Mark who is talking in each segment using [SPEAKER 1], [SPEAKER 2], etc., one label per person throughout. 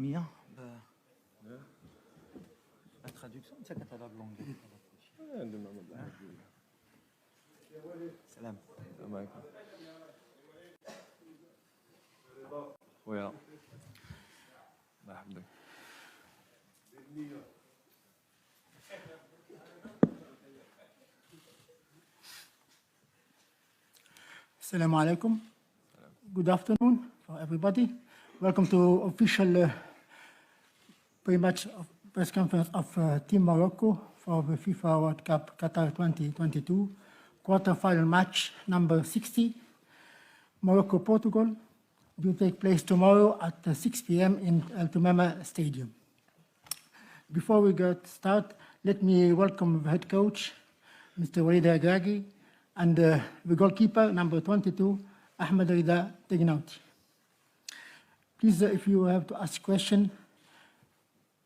[SPEAKER 1] المية la traduction c'est catalogue langue. Salam.
[SPEAKER 2] Salam alaikum. ويا مرحبا.
[SPEAKER 3] Assalamu alaikum. Good afternoon for everybody. Welcome to official pre-match press conference of Team Morocco for the FIFA World Cup Qatar 2022 quarter-final match number 60, Morocco-Portugal, will take place tomorrow at 6 p.m. in El Tumama Stadium. Before we get started, let me welcome the head coach, Mr. Walid Agraghi, and the goalkeeper, number 22, Ahmed Rida Tegnauti. Please, if you have to ask a question,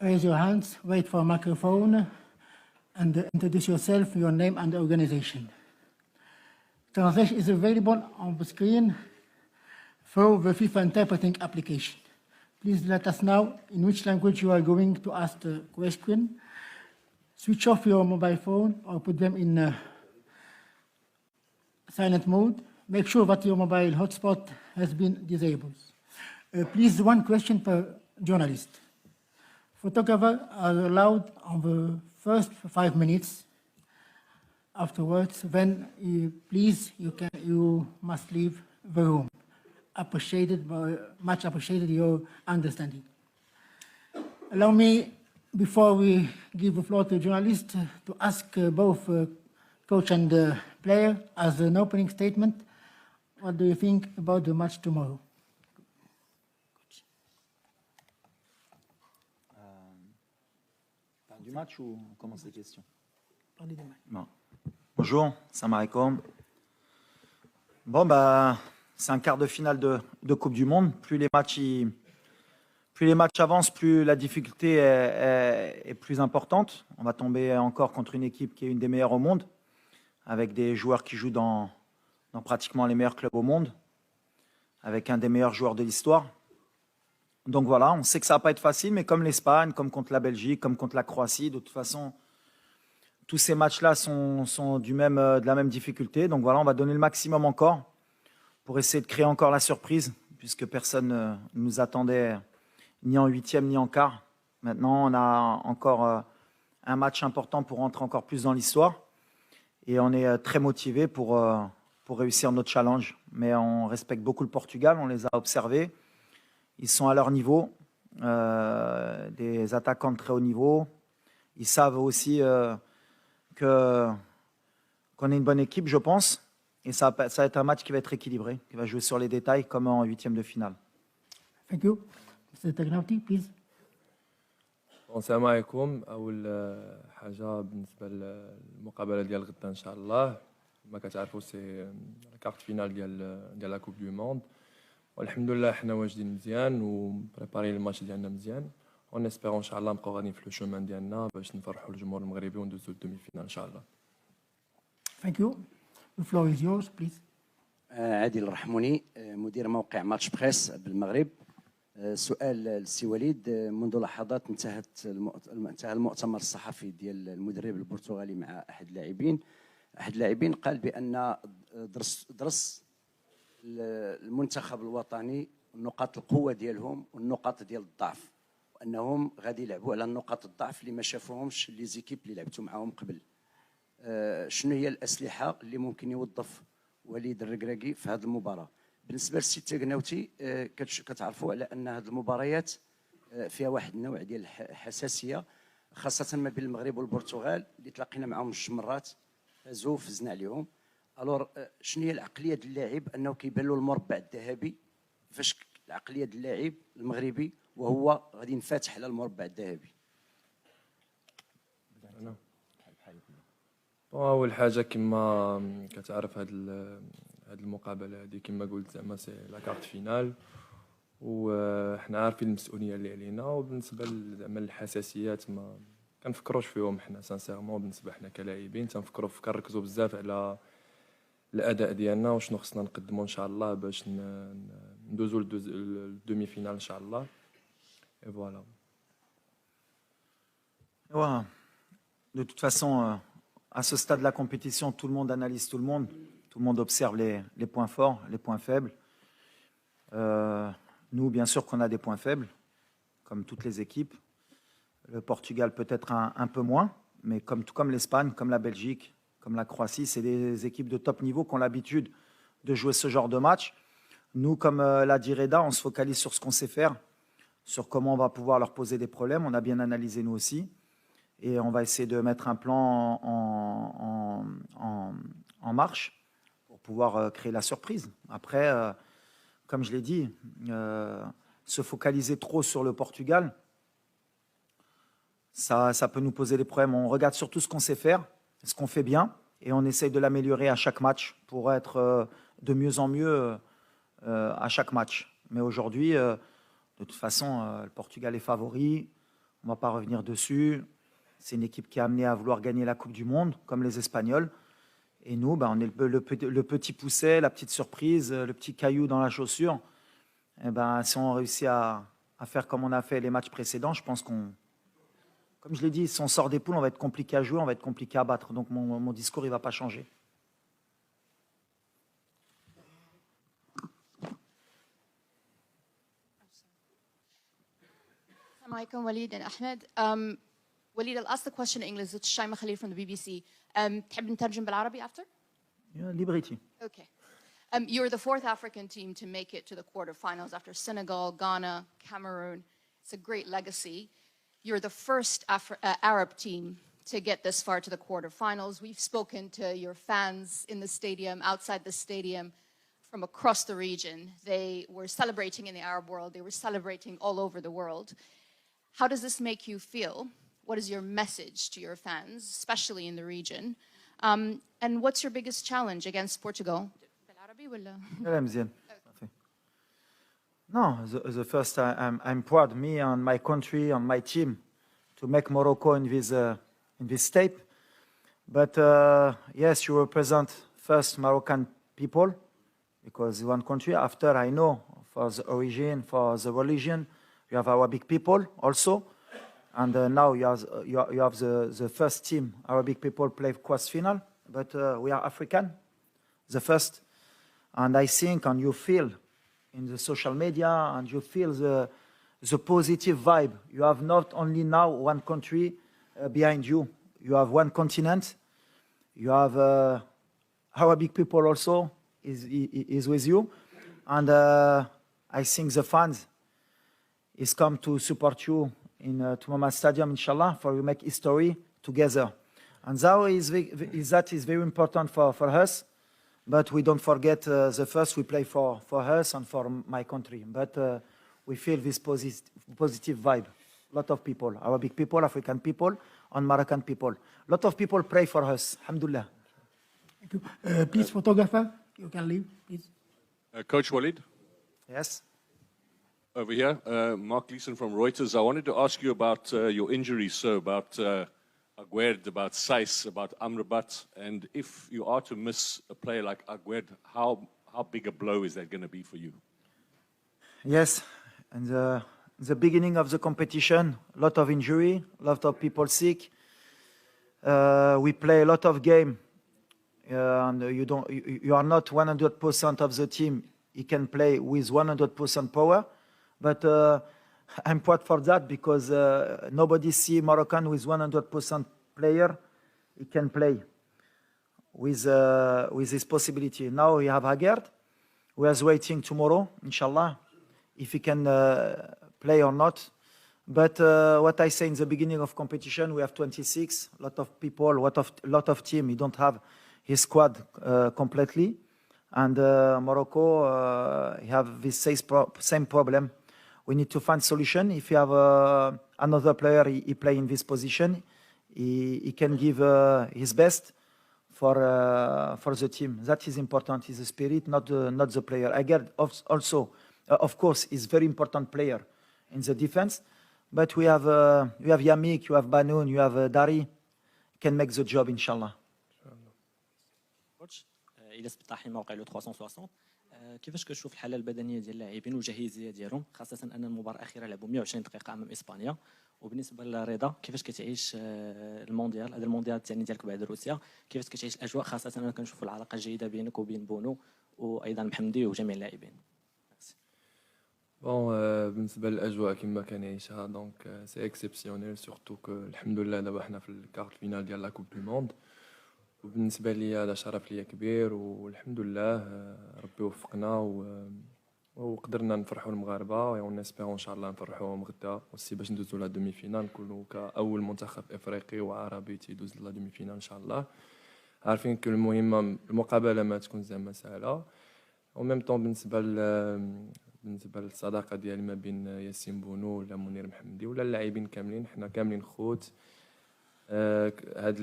[SPEAKER 3] raise your hands, wait for a microphone, and introduce yourself, your name and organization. Translation is available on the screen through the FIFA interpreting application. Please let us know in which language you are going to ask the question. Switch off your mobile phone or put them in silent mode. Make sure that your mobile hotspot has been disabled. Please, one question per journalist. Photographers are allowed on the first 5 minutes. Afterwards, then please, you must leave the room. Much appreciated your understanding. Allow me, before we give the floor to journalists, to ask both coach and player as an opening statement. What do you think about the match tomorrow?
[SPEAKER 1] Du match ou on commence les questions?
[SPEAKER 3] Parlez des matchs.
[SPEAKER 1] Non. Bonjour, salam alaikum. Bon, bah, c'est un quart de finale de Coupe du Monde. Plus les matchs avancent, plus la difficulté est plus importante. On va tomber encore contre une équipe qui est une des meilleures au monde, avec des joueurs qui jouent dans pratiquement les meilleurs clubs au monde, avec un des meilleurs joueurs de l'histoire. Donc voilà, on sait que ça ne va pas être facile, mais comme l'Espagne, comme contre la Belgique, comme contre la Croatie, de toute façon, tous ces matchs-là sont de la même difficulté. Donc voilà, on va donner le maximum encore pour essayer de créer encore la surprise, puisque personne ne nous attendait ni en huitième ni en quart. Maintenant, on a encore un match important pour rentrer encore plus dans l'histoire. Et on est très motivé pour réussir notre challenge. Mais on respecte beaucoup le Portugal, on les a observés. Ils sont à leur niveau, des attaquants de très haut niveau. Ils savent aussi qu'on est une bonne équipe, je pense. Et ça va être un match qui va être équilibré, qui va jouer sur les détails comme en huitième de finale.
[SPEAKER 3] Thank you. Mr. Tegnauti, please.
[SPEAKER 2] السلام عليكم. اول حاجه بالنسبه للمقابله ديال غدا ان شاء الله ما كتعرفوا سي كارت فينال ديال لا كوب دو موند والحمد لله حنا واجدين مزيان وبريبارين الماتش ديالنا مزيان اون اسبيرون ان شاء الله نبقاو غاديين في لو شومان ديالنا باش نفرحوا الجمهور المغربي وندوزو الدومي فينال ان شاء الله.
[SPEAKER 3] Thank you. The floor is yours, please.
[SPEAKER 4] عادل الرحموني مدير موقع ماتش بريس بالمغرب. سؤال للسي وليد. منذ لحظات انتهى المؤتمر الصحفي ديال المدرب البرتغالي مع احد اللاعبين قال بان درس المنتخب الوطني نقاط القوه ديالهم والنقاط ديال الضعف وانهم غادي يلعبوا على نقاط الضعف اللي ما شافوهمش لي زيكيب اللي لعبتوا معاهم قبل. شنو هي الاسلحه اللي ممكن يوظف وليد الركراكي في هذه المباراه؟ بالنسبه للسي تيغناوتي كتعرفوا على ان هذه المباريات فيها واحد النوع ديال الحساسيه خاصه ما بين المغرب والبرتغال اللي تلاقينا معاهم جوج مرات فازوا فزنا عليهم. الور شنو هي العقليه ديال اللاعب انه كيبان له المربع الذهبي؟ فاش العقليه ديال اللاعب المغربي وهو غادي ينفتح على المربع الذهبي؟
[SPEAKER 2] اول حاجه كما كتعرف هاد المقابله هذه كما قلت زعما سي لا كارت فينال وحنا عارفين المسؤوليه اللي علينا وبالنسبه زعما الحساسيات ما كنفكروش فيهم حنا سانسيرمون. بالنسبه حنا كلاعبين كنركزوا بزاف على الاداء ديالنا وشنو خصنا نقدموا ان شاء الله باش ندوزو للدومي فينال ان شاء الله. Et voilà.
[SPEAKER 1] Ouais. De toute façon, à ce stade de la compétition, tout le monde analyse tout le monde. Tout le monde observe les points forts, les points faibles. Nous, bien sûr qu'on a des points faibles, comme toutes les équipes. Le Portugal peut-être un peu moins, mais tout comme l'Espagne, comme la Belgique, comme la Croatie, c'est des équipes de top niveau qui ont l'habitude de jouer ce genre de match. Nous, comme l'a dit Reda, on se focalise sur ce qu'on sait faire, sur comment on va pouvoir leur poser des problèmes. On a bien analysé nous aussi. Et on va essayer de mettre un plan en marche pour pouvoir créer la surprise. Après, comme je l'ai dit, se focaliser trop sur le Portugal, ça peut nous poser des problèmes. On regarde surtout ce qu'on sait faire, ce qu'on fait bien, et on essaye de l'améliorer à chaque match pour être de mieux en mieux à chaque match. Mais aujourd'hui, de toute façon, le Portugal est favori. On ne va pas revenir dessus. C'est une équipe qui est amenée à vouloir gagner la Coupe du Monde, comme les Espagnols. Et nous, on est le petit pousset, la petite surprise, le petit caillou dans la chaussure. Et si on réussit à faire comme on a fait les matchs précédents, je pense qu'on... Comme je l'ai dit, si on sort des poules, on va être compliqué à jouer, on va être compliqué à battre. Donc mon discours, il ne va pas changer.
[SPEAKER 5] Assalamu alaikum, Walid and Ahmed. Walid, I'll ask the question in English. It's Shaima Khalil from the BBC. تحب نترجم بالعربي after?
[SPEAKER 1] Yeah, liberty.
[SPEAKER 5] Okay. You're the fourth African team to make it to the quarterfinals after Senegal, Ghana, Cameroon. It's a great legacy. You're the first Arab team to get this far to the quarterfinals. We've spoken to your fans in the stadium, outside the stadium, from across the region. They were celebrating in the Arab world. They were celebrating all over the world. How does this make you feel? What is your message to your fans, especially in the region? And what's your biggest challenge against Portugal?
[SPEAKER 1] No, the first I'm proud, me and my country and my team, to make Morocco in this state. But yes, you represent first Moroccan people, because one country. After, I know for the origin, for the religion, you have Arabic people also. And now you have the first team, Arabic people play quarter final, but we are African, the first. And I think, and you feel in the social media, and you feel the positive vibe. You have not only now one country behind you. You have one continent. You have Arabic people also is with you. And I think the fans is come to support you in Tumama Stadium, inshallah, for we make history together. And that is very important for us. But we don't forget the first we play for us and for my country. But we feel this positive vibe. A lot of people, Arabic people, African people, and Moroccan people. A lot of people pray for us. Alhamdulillah.
[SPEAKER 3] Thank you. Please, photographer, you can leave, please.
[SPEAKER 6] Coach Walid,
[SPEAKER 1] Yes.
[SPEAKER 6] over here. Mark Gleeson from Reuters. I wanted to ask you about your injuries, so about Aguerd, about Saiss, about Amrabat, and if you are to miss a player like Aguerd, how big a blow is that going to be for you?
[SPEAKER 1] Yes, and the beginning of the competition, a lot of injury, a lot of people sick. We play a lot of game, and you are not 100% of the team. You can play with 100% power, but I'm proud for that because nobody see Moroccan with 100% player. He can play with this possibility. Now we have Aguerd. We are waiting tomorrow, inshallah, if he can play or not. But what I say in the beginning of competition, we have 26, a lot of people, lot of team. He don't have his squad completely, and Morocco have this same problem. We need to find solution. If you have another player, he play in this position, he can give his best for the team. That is important. Is the spirit, not the player. Aguerd also, of course, is very important player in the defense. But you have Yamik, you have Banoun, you have Dari, can make the job, inshallah.
[SPEAKER 7] كوتش إلياس بطاحي موقع لو 360 كيفاش كتشوف الحاله البدنيه ديال اللاعبين والجاهزيه ديالهم، خاصه ان المباراه الاخيره لعبوا 120 دقيقه امام اسبانيا؟ وبالنسبه لرضا، كيفاش كتعيش المونديال، هذا المونديال الثاني ديالك بعد روسيا، كيفاش كتعيش الاجواء، خاصه انا كنشوف العلاقه الجيده بينك وبين بونو وايضا محمدي وجميع اللاعبين؟
[SPEAKER 2] بون بالنسبه للاجواء كما كنعيشها دونك سي اكسيبسيونيل، سورتو كو الحمد لله دابا حنا في الكارت فينال ديال لا كوب دو موند. وبالنسبه لي هذا شرف ليا كبير، والحمد لله ربي وفقنا وقدرنا نفرحوا المغاربه، ونسبيرو ان شاء الله نفرحوهم غدا aussi باش ندوزو لا دومي فينال، نكونوا كاول منتخب افريقي وعربي تيدوز لا دومي فينال ان شاء الله. عارفين كو المهم المقابله ما تكون زعما سهله. وميم طون بالنسبه للصداقه ديالي ما بين ياسين بونو ولا منير محمدي ولا اللاعبين كاملين، حنا كاملين خوت. هاد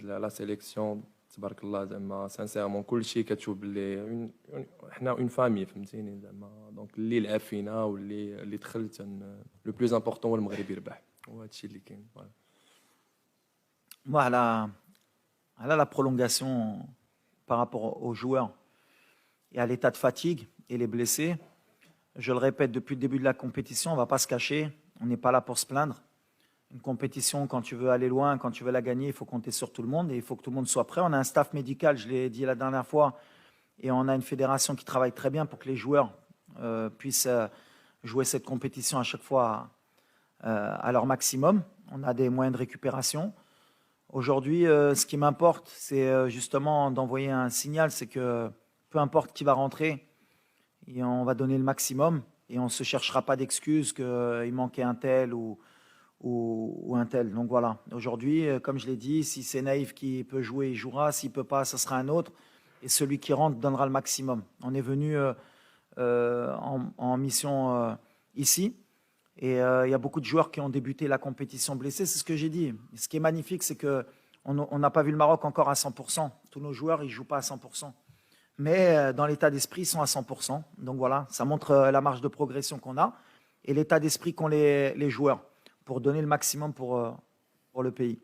[SPEAKER 2] لا سيليكسيون تبارك الله زعما سانسيرمون كلشي كتشوف بلي حنا اون فامي، فهمتيني زعما. دونك اللي لعب فينا واللي دخل لو بلوز امبورطون هو المغرب يربح، وهذا الشيء اللي كاين.
[SPEAKER 1] Moi, à la prolongation par rapport aux joueurs et à l'état de fatigue et les blessés, je le répète depuis le début de la compétition, on ne va pas se cacher, on n'est pas là pour se plaindre. Une compétition, quand tu veux aller loin, quand tu veux la gagner, il faut compter sur tout le monde et il faut que tout le monde soit prêt. On a un staff médical, je l'ai dit la dernière fois, et on a une fédération qui travaille très bien pour que les joueurs puissent jouer cette compétition à chaque fois à leur maximum. On a des moyens de récupération. Aujourd'hui, ce qui m'importe, c'est justement d'envoyer un signal, c'est que peu importe qui va rentrer, et on va donner le maximum et on ne se cherchera pas d'excuses qu'il manquait un tel ou un tel. Donc voilà, aujourd'hui, comme je l'ai dit, si c'est Naïf qui peut jouer, il jouera. S'il ne peut pas, ce sera un autre. Et celui qui rentre donnera le maximum. On est venu en mission ici. Et il y a beaucoup de joueurs qui ont débuté la compétition blessés. C'est ce que j'ai dit. Et ce qui est magnifique, c'est qu'on n'a pas vu le Maroc encore à 100%. Tous nos joueurs, ils ne jouent pas à 100%. Mais dans l'état d'esprit, ils sont à 100%. Donc voilà, ça montre la marge de progression qu'on a et l'état d'esprit qu'ont les joueurs pour donner le maximum pour le pays.